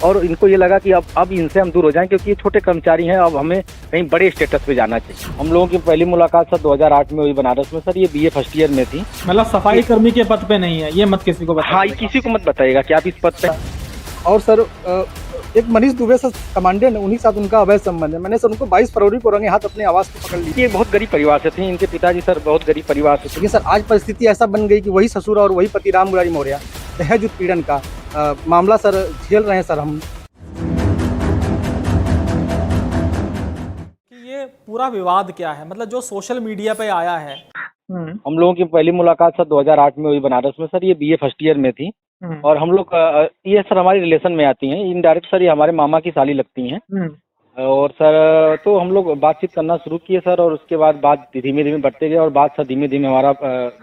और इनको ये लगा कि अब इनसे हम दूर हो जाएं, क्योंकि ये छोटे कर्मचारी हैं, अब हमें कहीं बड़े स्टेटस पे जाना चाहिए। हम लोगों की पहली मुलाकात सर 2008 में हुई बनारस में सर। ये बीए फर्स्ट ईयर में थी। मतलब सफाई कर्मी के पद पे नहीं है, ये मत किसी को बताइएगा। हाँ, ये किसी को मत बताइएगा कि आप इस पद पे। और सर एक मनीष दुबे सर कमांडेंट, उन्हीं के साथ उनका अवैध संबंध है। मैंने सर उनको 22 फरवरी को रंगे हाथ अपने आवास पे पकड़ ली। ये बहुत गरीब परिवार से थे, इनके पिताजी सर बहुत गरीब परिवार से थे। लेकिन सर आज परिस्थिति ऐसा बन गई कि वही ससुर और वही पति राम मुरारी मौर्य दहेज उत्पीड़न का मामला सर झेल रहे हैं सर हम। कि ये पूरा विवाद क्या है, मतलब जो सोशल मीडिया पे आया है। हम लोगों की पहली मुलाकात सर 2008 में हुई बनारस में सर। ये बीए फर्स्ट ईयर में थी और हम लोग ये सर हमारी रिलेशन में आती हैं इनडायरेक्ट सर। ये हमारे मामा की साली लगती हैं। और सर तो हम लोग बातचीत करना शुरू किए सर, और उसके बाद बात धीमे धीमे बढ़ते गए और बात सर धीमे धीमे हमारा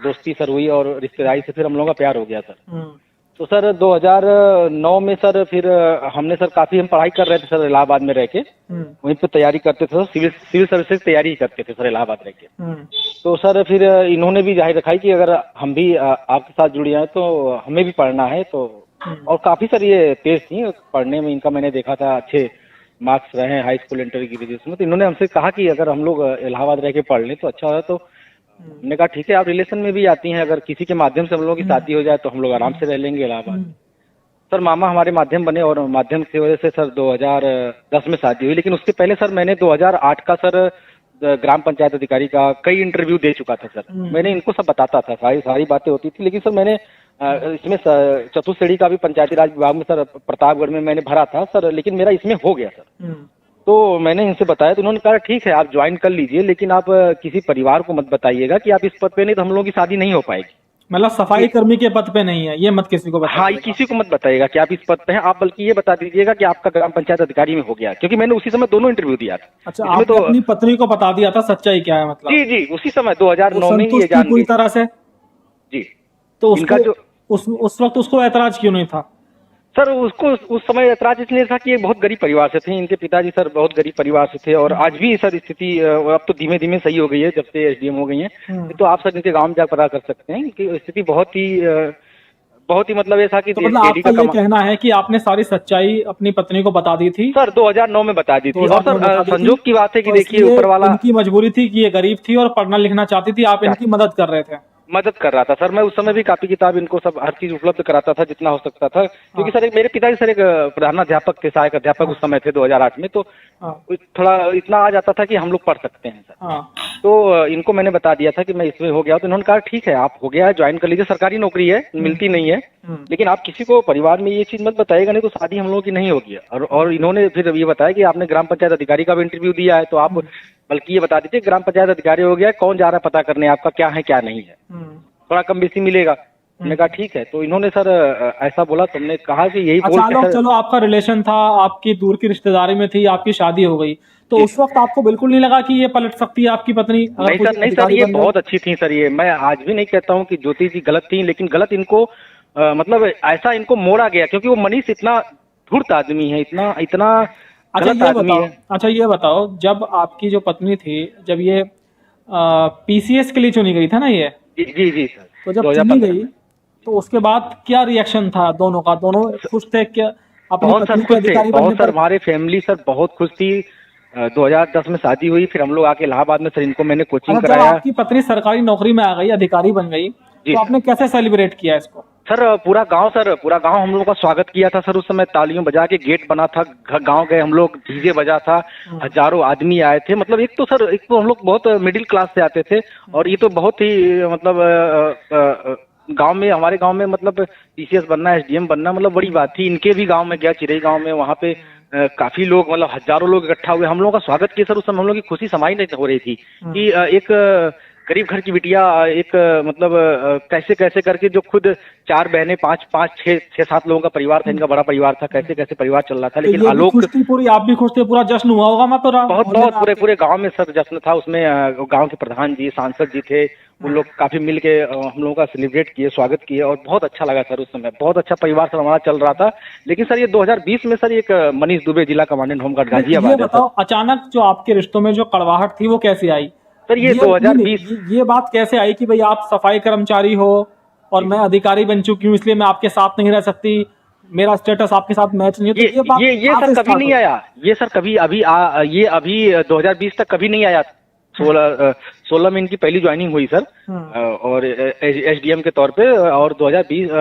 दोस्ती सर हुई और रिश्तेदारी से फिर हम लोगों का प्यार हो गया सर। तो सर 2009 में सर फिर हमने सर काफ़ी हम पढ़ाई कर रहे थे सर इलाहाबाद में रह के। वहीं पे तैयारी करते थे सर, सिविल सर्विसेज तैयारी करते थे सर इलाहाबाद रह के। तो सर फिर इन्होंने भी जाहिर रखा कि अगर हम भी आपके साथ जुड़ जाए तो हमें भी पढ़ना है। तो और काफ़ी सर ये तेज थी पढ़ने में, इनका मैंने देखा था अच्छे मार्क्स रहे हैं हाई स्कूल इंटर की ग्रेजुएशन में। तो इन्होंने हमसे कहा कि अगर हम लोग इलाहाबाद रह के पढ़ लें तो अच्छा है। तो हमने कहा ठीक है, आप रिलेशन में भी आती हैं, अगर किसी के माध्यम से हम लोगों की शादी हो जाए तो हम लोग आराम से रह लेंगे इलाहाबाद। सर मामा हमारे माध्यम बने और माध्यम की वजह से सर 2010 में शादी हुई। लेकिन उससे पहले सर मैंने 2008 का सर ग्राम पंचायत अधिकारी का कई इंटरव्यू दे चुका था सर। मैंने इनको सब बताता था, सारी बातें होती थी। लेकिन सर मैंने इसमें चतुश्रेणी का भी पंचायती राज विभाग में सर प्रतापगढ़ में मैंने भरा था सर, लेकिन मेरा इसमें हो गया सर। तो मैंने इनसे बताया तो उन्होंने कहा ठीक है आप ज्वाइन कर लीजिए, लेकिन आप किसी परिवार को मत बताइएगा कि आप इस पद पे नहीं, तो हम लोगों की शादी नहीं हो पाएगी। मतलब सफाई कर्मी के पद पे नहीं है, ये मत किसी को बताइएगा। हाँ, ये किसी को मत बताइएगा कि आप इस पद पे हैं, आप बल्कि ये बता दीजिएगा कि आपका ग्राम पंचायत अधिकारी में हो गया, क्योंकि मैंने उसी समय दोनों इंटरव्यू दिया था। अच्छा, आपने तो अपनी पत्नी को बता दिया था सच्चाई क्या है मतलब? जी जी, उसी समय 2009 में ये जान पूरी तरह से जी। तो उसको उस वक्त उसको ऐतराज क्यों नहीं था सर? उसको उस समय ऐतराज इसलिए था कि ये बहुत गरीब परिवार से थे, इनके पिताजी सर बहुत गरीब परिवार से थे। और आज भी सर स्थिति अब तो धीमे धीमे सही हो गई है जब से एसडीएम हो गई है। तो आप सर इनके गांव में जाकर पता कर सकते हैं कि स्थिति बहुत ही मतलब ऐसा कि तो मतलब आपका ये कहना है कि आपने सारी सच्चाई अपनी पत्नी को बता दी थी? सर 2009 में बता दी थी। और सर संजोग की बात है कि देखिए ऊपर वाला, इनकी मजबूरी थी कि ये गरीब थी और पढ़ना लिखना चाहती थी, आप इनकी मदद कर रहे थे? मदद कर रहा था सर मैं। उस समय भी कापी किताब इनको सब हर चीज उपलब्ध कराता था जितना हो सकता था, क्योंकि सर मेरे पिताजी सर एक प्रधानाध्यापक थे, सहायक अध्यापक उस समय थे 2008 में। तो थोड़ा इतना आ जाता था कि हम लोग पढ़ सकते हैं सर। तो इनको मैंने बता दिया था कि मैं इसमें हो गया, तो इन्होंने कहा ठीक है आप हो गया है, ज्वाइन कर लीजिए, सरकारी नौकरी है, मिलती नहीं है, लेकिन आप किसी को परिवार में ये चीज मत बताइएगा, नहीं तो शादी हम लोगों की नहीं होगी। और इन्होंने फिर ये बताया कि आपने ग्राम पंचायत अधिकारी का भी इंटरव्यू दिया है, तो आप बल्कि ये बता दीजिए ग्राम पंचायत अधिकारी हो गया, कौन जा रहा है पता करने, आपका क्या है क्या नहीं है, थोड़ा कम बेसी मिलेगा। हमने कहा ठीक है। तो इन्होंने सर ऐसा बोला, तो हमने कहा कि यही बोल। चलो आपका रिलेशन था, आपकी दूर की रिश्तेदारी में थी, आपकी शादी हो गई, तो उस वक्त आपको बिल्कुल नहीं लगा कि ये पलट सकती है आपकी पत्नी? नहीं सर, ये बहुत अच्छी थी सर। ये मैं आज भी नहीं कहता हूँ कि ज्योति जी गलत थी, लेकिन गलत इनको मतलब ऐसा इनको मोड़ा गया, क्योंकि वो मनीष इतना धूर्त आदमी है, इतना अच्छा ये बताओ, जब आपकी जो पत्नी थी, जब ये पीसीएस के लिए चुनी गई था ना ये? जी सर। तो जब चुनी गई तो उसके बाद क्या रिएक्शन था दोनों का? दोनों खुश थे क्या अपनी पत्नी के अधिकारी बनने पर? हमारे फैमिली सर बहुत खुश थी। 2010 में शादी हुई, फिर हम लोग आके इलाहाबाद में सर इनको मैंने कोचिंग कराया। आपकी पत्नी सरकारी नौकरी में आ गई, अधिकारी बन गई, तो आपने कैसे सेलिब्रेट किया इसको? सर पूरा गांव हम लोगों का स्वागत किया था सर। उस समय तालियों बजा के गेट बना था, गांव गए हम लोग, डीजे बजा था, हजारों आदमी आए थे। मतलब एक तो हम लोग बहुत मिडिल क्लास से आते थे, और ये तो बहुत ही मतलब गांव में, हमारे गांव में मतलब पीसीएस बनना, एसडीएम बनना मतलब बड़ी बात थी। इनके भी गांव में गया, चिरई गांव में, वहाँ पे काफी लोग मतलब हजारों लोग इकट्ठा हुए, हम लोगों का स्वागत किया सर। उस समय हम लोग की खुशी समाई नहीं हो रही थी कि एक गरीब घर की बिटिया एक मतलब कैसे कैसे करके, जो खुद 4 बहनें 5-6-7 लोगों का परिवार था, इनका बड़ा परिवार था, कैसे कैसे परिवार चल रहा था। लेकिन आलोक पूरी, आप भी खुश थे, पूरा जश्न हुआ होगा? मैं तो बहुत पूरे गांव में सर जश्न था। उसमें गांव के प्रधान जी, सांसद जी थे, उन लोग काफी मिल के हम लोगों का सेलिब्रेट किए, स्वागत किए, और बहुत अच्छा लगा सर। उस समय बहुत अच्छा परिवार सर हमारा चल रहा था। लेकिन सर ये 2020 में सर एक मनीष दुबे, जिला कमांडेंट होमगार्ड गाजियाबाद, अचानक जो आपके रिश्तों में जो कड़वाहट थी वो कैसे आई सर? ये 2020 ये बात कैसे आई कि भाई आप सफाई कर्मचारी हो और मैं अधिकारी बन चुकी हूँ, इसलिए मैं आपके साथ नहीं रह सकती, मेरा स्टेटस आपके साथ मैच नहीं है, तो ये बात ये सर कभी नहीं आया, ये सर कभी ये अभी 2020 तक कभी नहीं आया। 16 में इनकी पहली ज्वाइनिंग हुई सर, और एसडीएम के तौर पे, और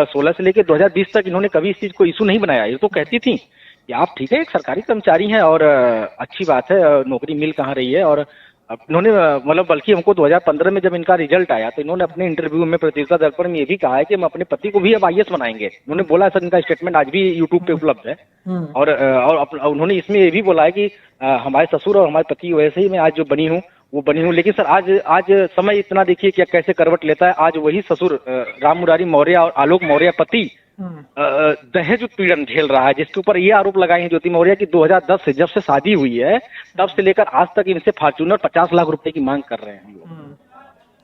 16 से लेकर 2020 तक इन्होंने कभी इस चीज को इशू नहीं बनाया। ये तो कहती थी कि आप ठीक है एक सरकारी कर्मचारी हैं और अच्छी बात है, नौकरी मिल कहाँ रही है। और इन्होंने मतलब बल्कि हमको 2015 में जब इनका रिजल्ट आया तो इन्होंने अपने इंटरव्यू में प्रतियोगिता दर्पण में ये भी कहा है कि हम अपने पति को भी अब आईएएस बनाएंगे। उन्होंने बोला सर, इनका स्टेटमेंट आज भी यूट्यूब पे उपलब्ध है। और उन्होंने इसमें ये भी बोला है कि हमारे ससुर और हमारे पति वैसे ही मैं आज जो बनी हूँ वो बनी हूँ। लेकिन सर आज समय इतना देखिए क्या कैसे करवट लेता है। आज वही ससुर राम मुरारी मौर्य और आलोक मौर्य पति दहेज उत्पीड़न झेल रहा है, जिसके ऊपर ये आरोप लगाए हैं ज्योति मौर्य की 2010 से जब से शादी हुई है तब से लेकर आज तक इनसे फॉर्च्यूनर 50 लाख रुपए की मांग कर रहे हैं।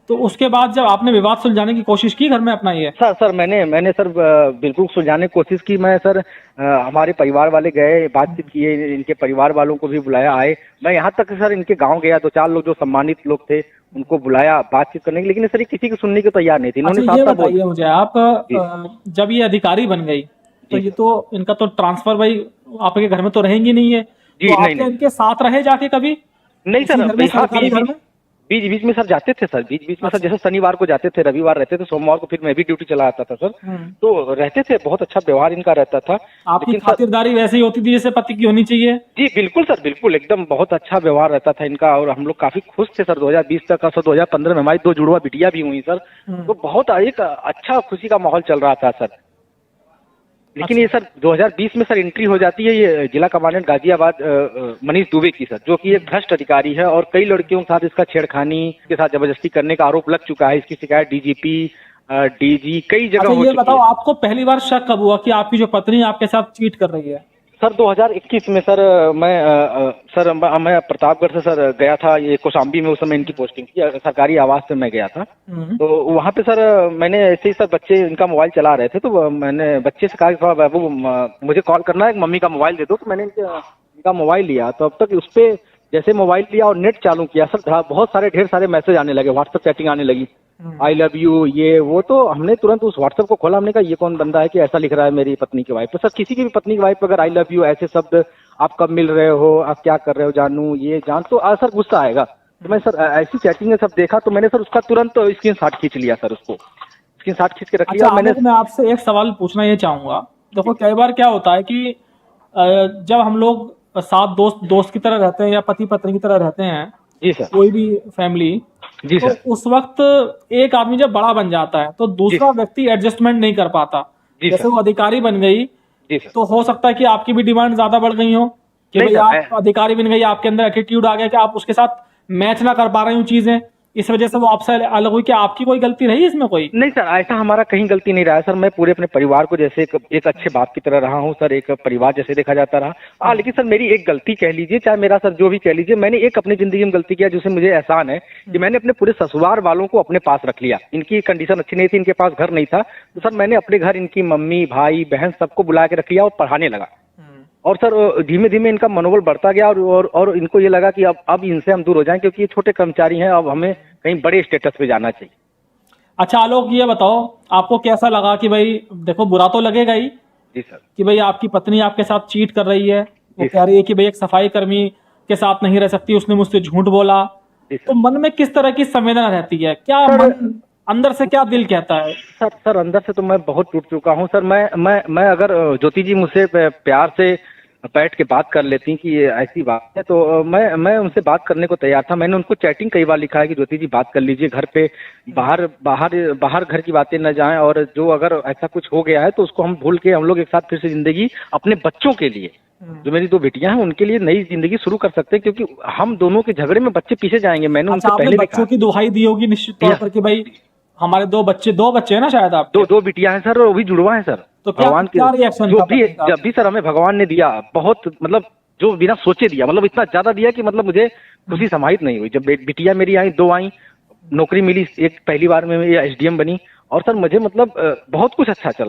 तो उसके बाद जब आपने विवाद सुलझाने की कोशिश की घर में अपना, ये सर मैंने सर बिल्कुल सुलझाने की कोशिश की। मैं सर हमारे परिवार वाले गए, बातचीत किए, इनके परिवार वालों को भी बुलाया, आए। मैं यहाँ तक सर इनके गांव गया, 2-4 लोग जो सम्मानित लोग थे उनको बुलाया बातचीत करने के, लेकिन सर किसी की सुनने को तैयार नहीं थी। इन्होंने ये बताइए मुझे, आप जब ये अधिकारी बन गई तो ये तो इनका तो ट्रांसफर भाई आपके घर में तो रहेंगी नहीं है, जी तो नहीं, इनके साथ रहे जाके कभी? नहीं सर, बीच में सर जाते थे सर, बीच में सर जैसे शनिवार को जाते थे, रविवार रहते थे, सोमवार को फिर मैं भी ड्यूटी चला आता था सर, तो रहते थे। बहुत अच्छा व्यवहार इनका रहता था। आपकी खातिरदारी वैसी होती थी जैसे पति की होनी चाहिए? जी बिल्कुल सर, बिल्कुल एकदम बहुत अच्छा व्यवहार रहता था इनका, और हम लोग काफी खुश थे सर 2020 तक। सर 2015 में हमारी 2 जुड़वा बिटिया भी हुई सर, तो बहुत एक अच्छा खुशी का माहौल चल रहा था सर। लेकिन ये सर 2020 में सर एंट्री हो जाती है ये जिला कमांडेंट गाजियाबाद मनीष दुबे की सर, जो कि एक भ्रष्ट अधिकारी है और कई लड़कियों के साथ इसका छेड़खानी के साथ जबरदस्ती करने का आरोप लग चुका है। इसकी शिकायत डीजीपी डीजी कई जगह हो चुकी है। ये बताओ, आपको पहली बार शक कब हुआ कि आपकी जो पत्नी आपके साथ चीट कर रही है? सर 2021 में सर मैं प्रतापगढ़ से सर गया था, ये कौशाम्बी में उस समय इनकी पोस्टिंग थी, सरकारी आवास से मैं गया था। तो वहाँ पे सर मैंने ऐसे ही सर बच्चे इनका मोबाइल चला रहे थे, तो मैंने बच्चे से कहा कि बाबू मुझे कॉल करना है, मम्मी का मोबाइल दे दो। तो मैंने इनका मोबाइल लिया, तो अब तक उस पर जैसे मोबाइल लिया और नेट चालू किया सर, बहुत सारे ढेर सारे मैसेज आने लगे, व्हाट्सएप चैटिंग आने लगी, आई लव यू ये वो। तो हमने तुरंत उस व्हाट्सएप को खोला, हमने कहा ये कौन बंदा है कि ऐसा लिख रहा है मेरी पत्नी की वाइफ पे। सर किसी की भी पत्नी की वाइफ पे अगर आई लव यू ऐसे शब्द, आप कब मिल रहे हो, आप क्या कर रहे हो जानू, ये जान, तो सर गुस्सा आएगा। तो मैं सर ऐसी चैटिंग सब देखा, तो मैंने सर उसका तुरंत स्क्रीनशॉट खींच लिया सर, उसको स्क्रीनशॉट खींच के रख लिया। मैं आपसे एक सवाल पूछना ये चाहूंगा, देखो कई बार क्या होता है कि जब हम लोग साथ दोस्त की तरह रहते हैं या पति पत्नी की तरह रहते हैं, जी सर, कोई भी फैमिली, जी तो सर, उस वक्त एक आदमी जब बड़ा बन जाता है तो दूसरा व्यक्ति एडजस्टमेंट नहीं कर पाता। जैसे वो अधिकारी बन गई तो हो सकता है कि आपकी भी डिमांड ज्यादा बढ़ गई हो कि भाई आप अधिकारी बन गई, आपके अंदर एटीट्यूड आ गया कि आप उसके साथ मैच ना कर पा रही हूँ चीजें, इस वजह से वो आपसे अलग हुई। क्या आपकी कोई गलती रही इसमें? कोई नहीं सर, ऐसा हमारा कहीं गलती नहीं रहा है सर। मैं पूरे अपने परिवार को जैसे एक अच्छे बाप की तरह रहा हूँ सर, एक परिवार जैसे देखा जाता रहा। लेकिन सर मेरी एक गलती कह लीजिए, चाहे मेरा सर जो भी कह लीजिए, मैंने एक अपनी जिंदगी में गलती किया जिससे मुझे एहसान है कि मैंने अपने पूरे ससुराल वालों को अपने पास रख लिया। इनकी कंडीशन अच्छी नहीं थी, इनके पास घर नहीं था, तो सर मैंने अपने घर इनकी मम्मी भाई बहन सबको बुला के रख लिया और पढ़ाने लगा। और सर धीमे धीमे इनका मनोबल बढ़ता गया और इनको ये लगा कि अब इनसे हम दूर हो जाएं, क्योंकि ये छोटे कर्मचारी हैं, अब हमें कहीं बड़े स्टेटस पे जाना चाहिए। अच्छा आलोक, ये बताओ आपको कैसा लगा कि भाई देखो बुरा तो लगेगा ही, जी सर, कि भाई आपकी पत्नी आपके साथ चीट कर रही है, वो कह रही है कि भाई एक सफाई कर्मी के साथ नहीं रह सकती, उसने मुझसे झूठ बोला, तो मन में किस तरह की संवेदना रहती है? क्या अंदर से क्या दिल कहता है? सर अंदर से तो मैं बहुत टूट चुका हूँ सर। मैं अगर ज्योति जी मुझसे प्यार से बैठ के बात कर लेती कि ये ऐसी बात है, तो मैं उनसे बात करने को तैयार था। मैंने उनको चैटिंग कई बार लिखा है कि ज्योति जी बात कर लीजिए, घर पे बाहर घर की बातें न जाएं, और जो अगर ऐसा कुछ हो गया है तो उसको हम भूल के हम लोग एक साथ फिर से जिंदगी अपने बच्चों के लिए, जो मेरी 2 बेटियां हैं उनके लिए नई जिंदगी शुरू कर सकते हैं, क्योंकि हम दोनों के झगड़े में बच्चे पीछे जाएंगे। मैंने उनसे पहले बच्चों की दुहाई दी होगी निश्चित तौर पर कि भाई हमारे 2 बच्चे हैं ना, शायद आप 2 बिटियां हैं सर, और वो भी जुड़वा है सर। तो भगवान क्या रिएक्शन जब भी सर हमें भगवान ने दिया, बहुत मतलब जो बिना सोचे दिया, मतलब इतना ज्यादा दिया कि मतलब मुझे खुशी समाहित नहीं हुई। जब बिटिया मेरी आई, 2 आई, नौकरी मिली, एक पहली बार में एसडीएम बनी, और सर मुझे मतलब बहुत कुछ अच्छा चल